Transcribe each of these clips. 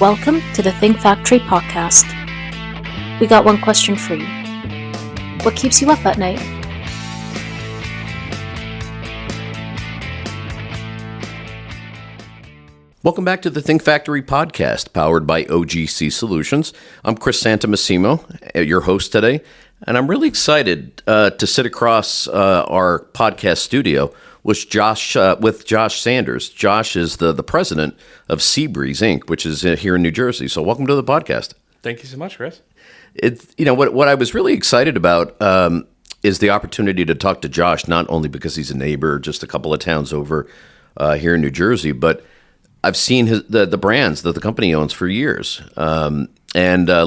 Welcome to the Think Factory podcast. We got one question for you. What keeps you up at night? Welcome back to the Think Factory podcast, powered by OGC Solutions. I'm Chris Santomassimo, your host today, and I'm really excited to sit across our podcast studio with Josh Sanders. Josh is the president of Seabreeze Inc., which is here in New Jersey. So welcome to the podcast. Thank you so much, Chris. What I was really excited about is the opportunity to talk to Josh, not only because he's a neighbor just a couple of towns over here in New Jersey, but I've seen the brands that the company owns for years. And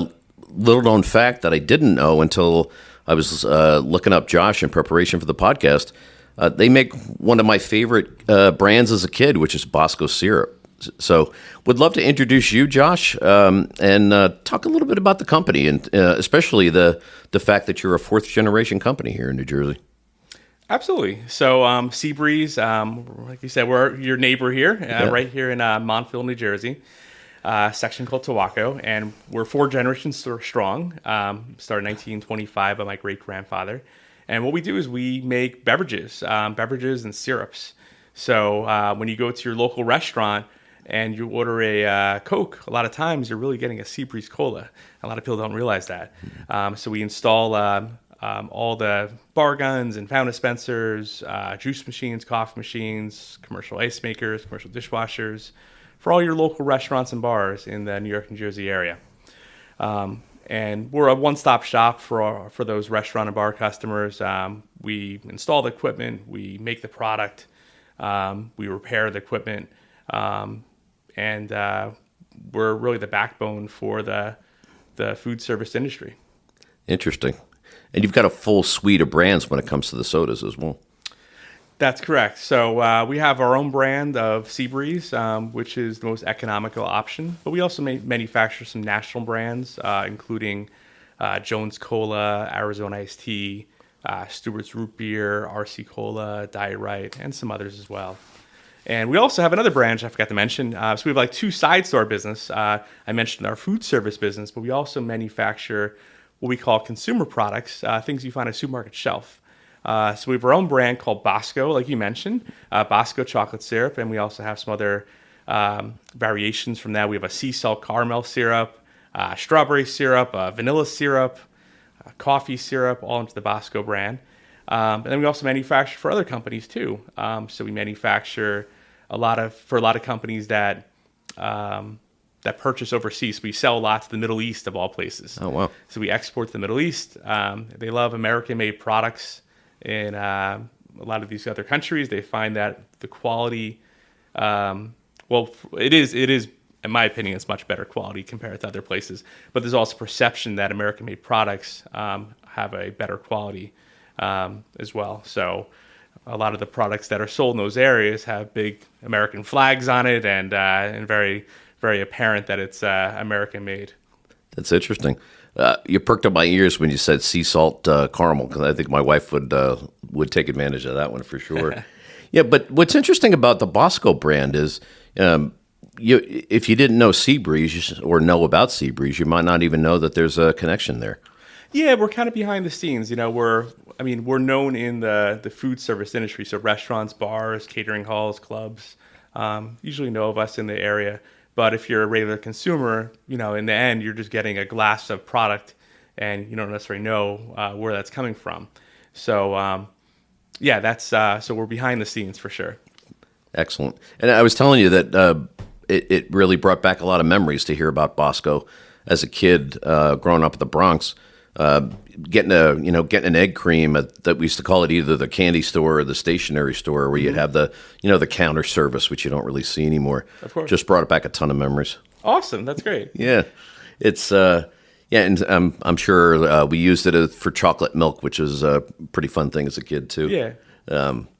little known fact that I didn't know until I was looking up Josh in preparation for the podcast, they make one of my favorite brands as a kid, which is Bosco syrup. So would love to introduce you, Josh, and talk a little bit about the company, and especially the fact that you're a fourth-generation company here in New Jersey. Absolutely. So Seabreeze, like you said, we're your neighbor here, right here in Montville, New Jersey, section called Towacco, and we're 4 generations strong. Started in 1925 by my great-grandfather. And what we do is we make beverages and syrups. So when you go to your local restaurant and you order a Coke, a lot of times you're really getting a Seabreeze Cola. A lot of people don't realize that. So we install all the bar guns and fountain dispensers, juice machines, coffee machines, commercial ice makers, commercial dishwashers for all your local restaurants and bars in the New York, New Jersey area. And we're a one-stop shop for those restaurant and bar customers. We install the equipment, we make the product, we repair the equipment, and we're really the backbone for the food service industry. Interesting. And you've got a full suite of brands when it comes to the sodas as well. That's correct. So we have our own brand of Seabreeze, which is the most economical option. But we also manufacture some national brands, including Jones Cola, Arizona Iced Tea, Stewart's Root Beer, RC Cola, Diet Right, and some others as well. And we also have another branch I forgot to mention. So we have like 2 sides to our business. I mentioned our food service business, but we also manufacture what we call consumer products, things you find on a supermarket shelf. So we have our own brand called Bosco, like you mentioned, Bosco chocolate syrup, and we also have some other variations from that. We have a sea salt caramel syrup, strawberry syrup, vanilla syrup, coffee syrup, all into the Bosco brand. And then we also manufacture for other companies too. So we manufacture for a lot of companies that purchase overseas. We sell a lot to the Middle East of all places. Oh, wow. So we export to the Middle East. They love American-made products. In a lot of these other countries, they find that the quality, it is, in my opinion, it's much better quality compared to other places. But there's also perception that American-made products have a better quality as well. So a lot of the products that are sold in those areas have big American flags on it, and very, very apparent that it's American-made. That's interesting. You perked up my ears when you said sea salt caramel, because I think my wife would take advantage of that one for sure. Yeah, but what's interesting about the Bosco brand is if you didn't know Seabreeze or know about Seabreeze, you might not even know that there's a connection there. Yeah, we're kind of behind the scenes. We're known in the food service industry, so restaurants, bars, catering halls, clubs usually know of us in the area. But if you're a regular consumer, in the end, you're just getting a glass of product, and you don't necessarily know where that's coming from. So, so we're behind the scenes for sure. Excellent. And I was telling you that it really brought back a lot of memories to hear about Bosco as a kid growing up at the Bronx. Getting an egg cream that we used to call it either the candy store or the stationery store, where you'd have the counter service, which you don't really see anymore. Of course. Just brought back a ton of memories. Awesome. That's great. Yeah. It's and I'm sure we used it for chocolate milk, which is a pretty fun thing as a kid too. Yeah.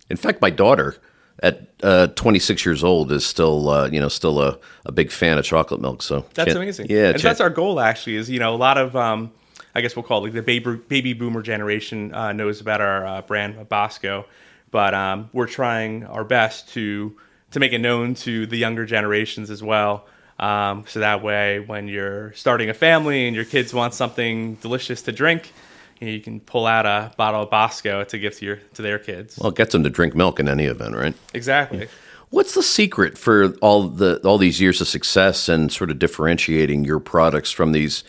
In fact, my daughter at 26 years old is still a big fan of chocolate milk. So that's amazing. Yeah. And that's our goal actually, is a lot of I guess we'll call it like the baby boomer generation knows about our brand Bosco, but we're trying our best to make it known to the younger generations as well. So that way, when you're starting a family and your kids want something delicious to drink, you can pull out a bottle of Bosco to give to their kids. Well, it gets them to drink milk in any event, right? Exactly. What's the secret for all these years of success and sort of differentiating your products from these,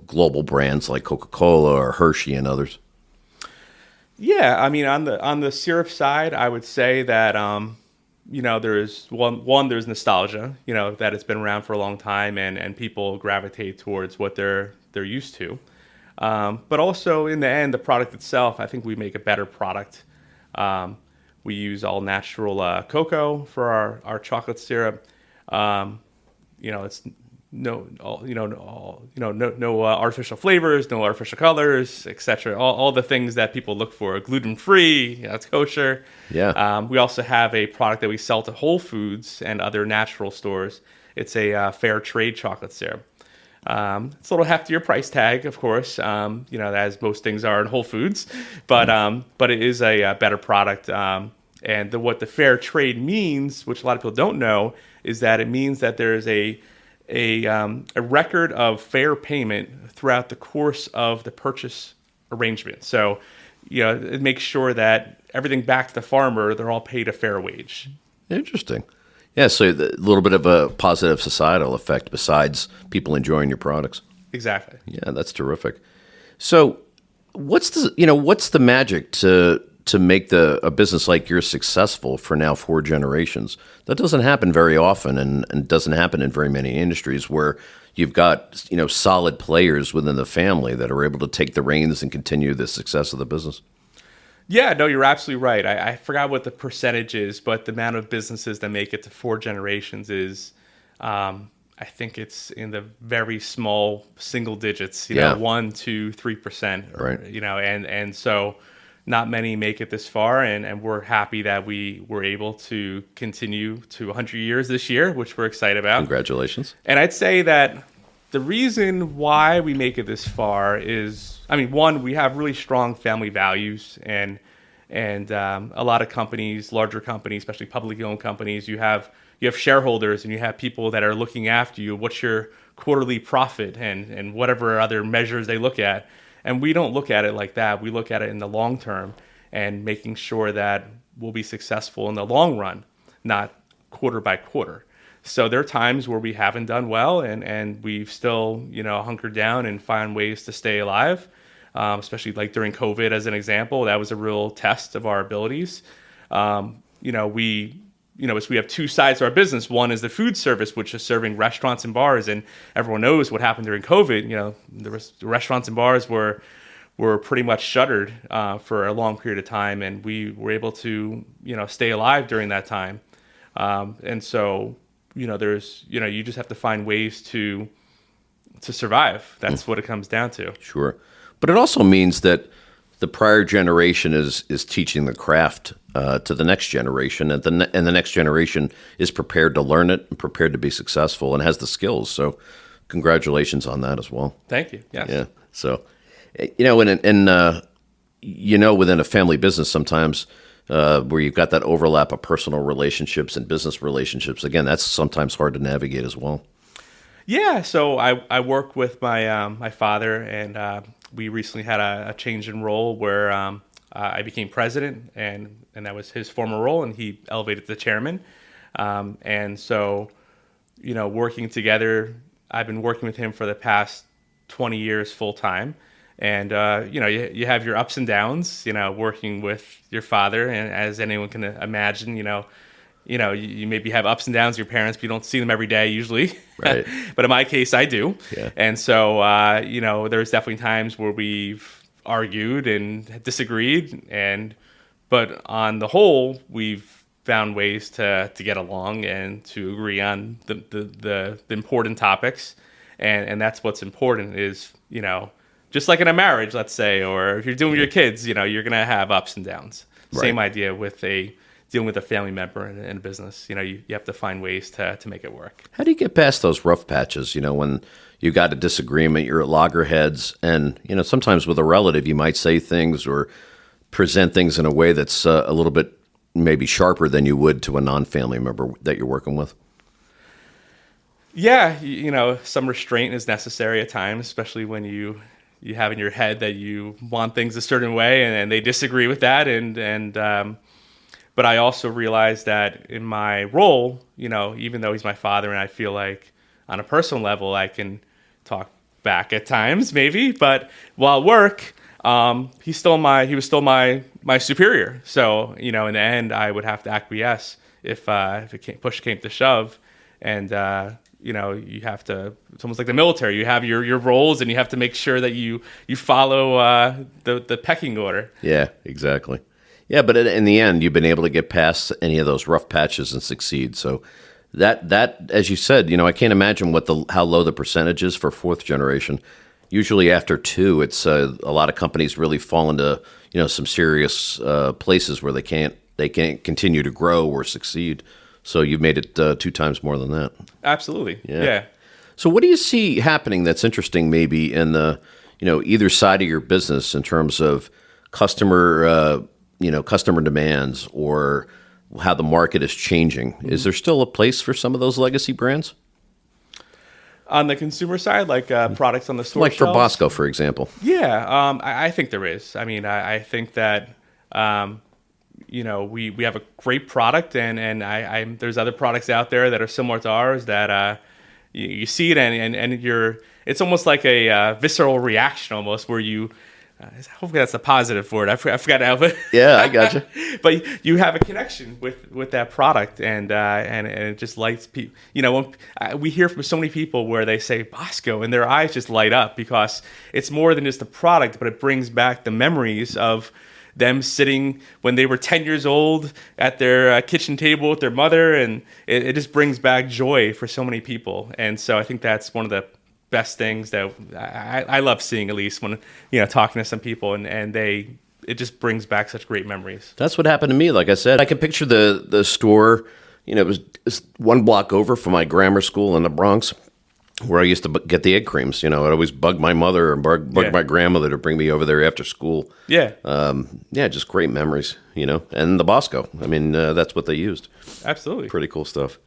global brands like Coca-Cola or Hershey and others? Yeah, I mean, on the syrup side, I would say that there's there's nostalgia, that it's been around for a long time, and people gravitate towards what they're used to. But also, in the end, the product itself, I think we make a better product. We use all natural cocoa for our chocolate syrup. It's no artificial flavors, no artificial colors, etc. All the things that people look for. Gluten free, it's kosher. Yeah. We also have a product that we sell to Whole Foods and other natural stores. It's a fair trade chocolate syrup. It's a little heftier price tag, of course, as most things are in Whole Foods, but it is a better product. And what the fair trade means, which a lot of people don't know, is that it means that there is a record of fair payment throughout the course of the purchase arrangement. So, it makes sure that everything back to the farmer, they're all paid a fair wage. Interesting. Yeah, so a little bit of a positive societal effect besides people enjoying your products. Exactly. Yeah, that's terrific. So, what's the magic to make a business like yours successful for now 4 generations? That doesn't happen very often, and doesn't happen in very many industries where you've got solid players within the family that are able to take the reins and continue the success of the business. Yeah, no, you're absolutely right. I forgot what the percentage is, but the amount of businesses that make it to 4 generations is, I think it's in the very small single digits, 1, 2, 3%, Right. And so not many make it this far, and we're happy that we were able to continue to 100 years this year, which we're excited about. Congratulations. And I'd say that the reason why we make it this far is, one, we have really strong family values, and a lot of companies, larger companies, especially publicly owned companies, you have shareholders and you have people that are looking after you. What's your quarterly profit and whatever other measures they look at. And we don't look at it like that. We look at it in the long term and making sure that we'll be successful in the long run, not quarter by quarter. So there are times where we haven't done well, and we've still, hunkered down and find ways to stay alive, especially like during COVID as an example. That was a real test of our abilities. We have 2 sides to our business. One is the food service, which is serving restaurants and bars, and everyone knows what happened during COVID. The restaurants and bars were pretty much shuttered for a long period of time, and we were able to stay alive during that time. And so you just have to find ways to survive. That's what it comes down to. Sure. But it also means that the prior generation is teaching the craft to the next generation, and the next generation is prepared to learn it and prepared to be successful and has the skills. So congratulations on that as well. Thank you. Yes. Yeah. So, within a family business sometimes where you've got that overlap of personal relationships and business relationships, again, that's sometimes hard to navigate as well. Yeah, so I work with my father, and we recently had a change in role where I became president, and that was his former role, and he elevated to chairman. And so, working together, I've been working with him for the past 20 years full time. And, you have your ups and downs, working with your father, and as anyone can imagine, you maybe have ups and downs with your parents, but you don't see them every day usually. Right. But in my case, I do. Yeah. And so, there's definitely times where we've argued and disagreed, but on the whole, we've found ways to get along and to agree on the important topics. And that's what's important is, just like in a marriage, let's say, or if you're dealing with your kids, you're going to have ups and downs. Right. Same idea with dealing with a family member in a business. You have to find ways to make it work. How do you get past those rough patches? When you got a disagreement, you're at loggerheads, and sometimes with a relative, you might say things or present things in a way that's a little bit maybe sharper than you would to a non-family member that you're working with. Yeah, some restraint is necessary at times, especially when you have in your head that you want things a certain way, and they disagree with that. But I also realized that in my role, even though he's my father, and I feel like on a personal level I can talk back at times, maybe. But while at work, he was still my superior. So in the end, I would have to acquiesce if push came to shove, and you have to. It's almost like the military. You have your roles, and you have to make sure that you follow the pecking order. Yeah, exactly. Yeah, but in the end, you've been able to get past any of those rough patches and succeed. So that as you said, I can't imagine how low the percentage is for fourth generation. Usually after two, it's a lot of companies really fall into some serious places where they can't continue to grow or succeed. So you've made it 2 times more than that. Absolutely. Yeah. So what do you see happening that's interesting maybe in the either side of your business in terms of customer customer demands or how the market is changing? Mm-hmm. Is there still a place for some of those legacy brands? On the consumer side, like products on the store shelves? Like for Bosco, for example. Yeah, I think there is. I mean, I think that, we have a great product, and there's other products out there that are similar to ours that you see it, and it's almost like a visceral reaction almost where you, hopefully that's a positive word. I forgot how. But yeah, I gotcha. But you have a connection with that product, and it just lights people. When we hear from so many people where they say Bosco, and their eyes just light up because it's more than just a product, but it brings back the memories of them sitting when they were 10 years old at their kitchen table with their mother, and it just brings back joy for so many people. And so I think that's one of the best things that I love seeing, at least when talking to some people, and it just brings back such great memories. That's what happened to me. Like I said, I can picture the store. It was 1 block over from my grammar school in the Bronx, where I used to get the egg creams. I'd always bug my mother or bug my grandmother to bring me over there after school. Yeah, just great memories. And the Bosco. I mean, that's what they used. Absolutely, pretty cool stuff.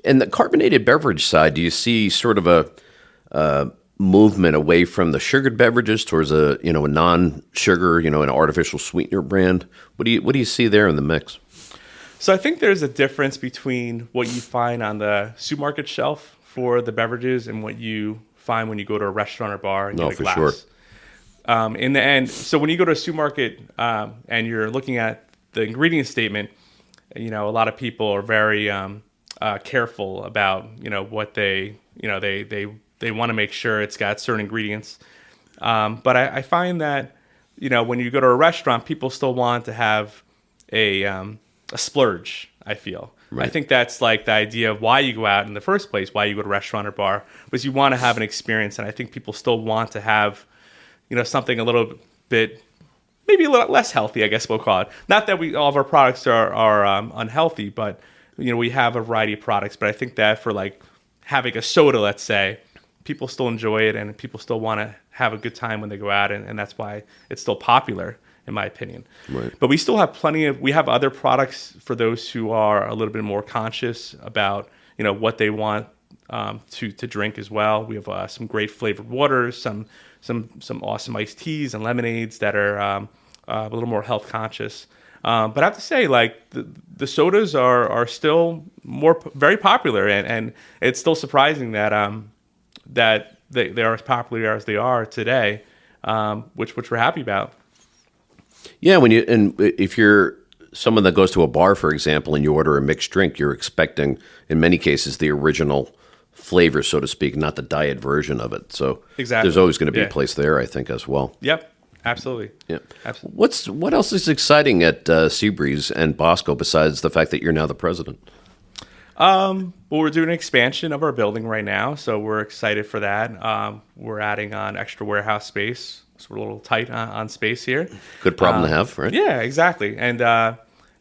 And the carbonated beverage side, do you see sort of a movement away from the sugared beverages towards a non-sugar, an artificial sweetener brand? What do you see there in the mix? So I think there's a difference between what you find on the supermarket shelf for the beverages and what you find when you go to a restaurant or bar and get a glass. Sure. In the end, so when you go to a supermarket and you're looking at the ingredient statement, a lot of people are very careful about what they want to make sure it's got certain ingredients, but I find that when you go to a restaurant, people still want to have a splurge. I feel right. I think that's like the idea of why you go out in the first place, why you go to a restaurant or bar, was you want to have an experience, and I think people still want to have something a little bit, maybe a little less healthy, I guess we'll call it. Not that all of our products are unhealthy, but we have a variety of products, but I think that for like having a soda, let's say, people still enjoy it, and people still want to have a good time when they go out, and that's why it's still popular, in my opinion. Right. But we still have we have other products for those who are a little bit more conscious about what they want to drink as well. We have some great flavored waters, some awesome iced teas and lemonades that are a little more health conscious. But I have to say, like the sodas are still very popular, and it's still surprising that they are as popular as they are today, which we're happy about. Yeah, if you're someone that goes to a bar, for example, and you order a mixed drink, you're expecting, in many cases, the original flavor, so to speak, not the diet version of it. So exactly. There's always going to be a place there, I think, as well. Yep. Absolutely. Yeah. Absolutely. What else is exciting at Seabreeze and Bosco besides the fact that you're now the president? Well, we're doing an expansion of our building right now, so we're excited for that. We're adding on extra warehouse space, so we're a little tight on space here. Good problem to have, right? Yeah, exactly. And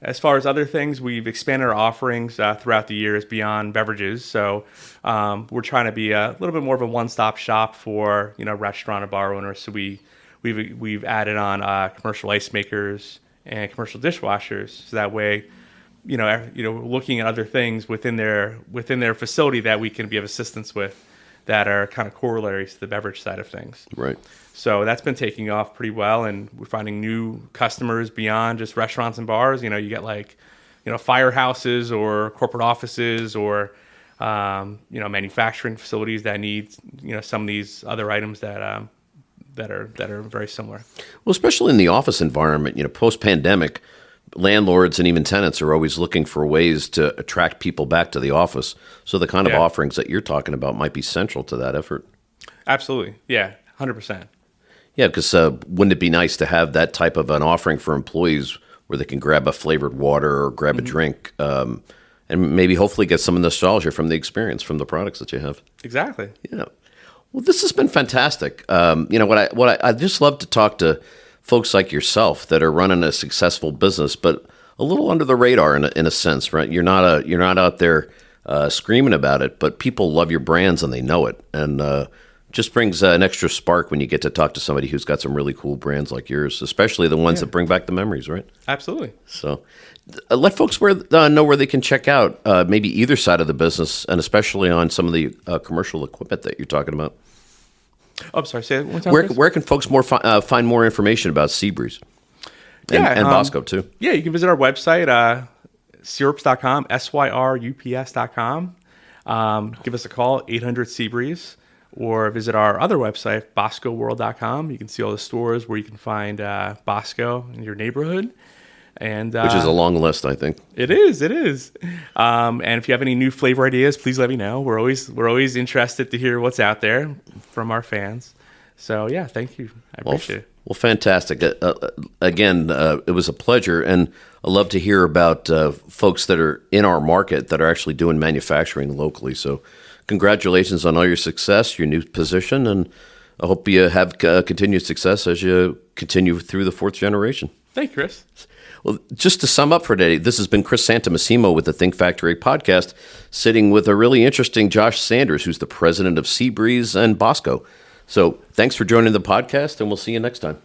as far as other things, we've expanded our offerings throughout the years beyond beverages. So we're trying to be a little bit more of a one-stop shop for restaurant or bar owners. So we've added on commercial ice makers and commercial dishwashers, so that way looking at other things within their facility that we can be of assistance with that are kind of corollaries to the beverage side of things. Right. So that's been taking off pretty well, and we're finding new customers beyond just restaurants and bars. You get like, firehouses or corporate offices or, manufacturing facilities that need, some of these other items that are very similar. Well, especially in the office environment, post-pandemic, landlords and even tenants are always looking for ways to attract people back to the office. So the kind of offerings that you're talking about might be central to that effort. Absolutely. Yeah, 100%. Yeah, because wouldn't it be nice to have that type of an offering for employees where they can grab a flavored water or grab a drink and maybe hopefully get some nostalgia from the experience, from the products that you have? Exactly. Yeah. Well, this has been fantastic. I just love to talk to folks like yourself that are running a successful business, but a little under the radar in a sense, right? You're not out there screaming about it, but people love your brands and they know it, and just brings an extra spark when you get to talk to somebody who's got some really cool brands like yours, especially the ones that bring back the memories, right? Absolutely. So let folks know where they can check out maybe either side of the business, and especially on some of the commercial equipment that you're talking about. Oh, I'm sorry. Say it one more time. Where can folks find more information about Seabreeze? And Bosco, too. Yeah, you can visit our website, syrups.com, syrups.com. Give us a call, 800-SEABREEZE, or visit our other website, boscoworld.com. You can see all the stores where you can find Bosco in your neighborhood. And which is a long list, I think. It is. And if you have any new flavor ideas, please let me know. We're always interested to hear what's out there from our fans. So yeah, thank you. I appreciate it. Well, fantastic. Again, it was a pleasure, and I love to hear about folks that are in our market that are actually doing manufacturing locally. So congratulations on all your success, your new position, and I hope you have continued success as you continue through the fourth generation. Thank you, Chris. Well, just to sum up for today, this has been Chris Santamassimo with the Think Factory podcast, sitting with a really interesting Josh Sanders, who's the president of Seabreeze and Bosco. So thanks for joining the podcast, and we'll see you next time.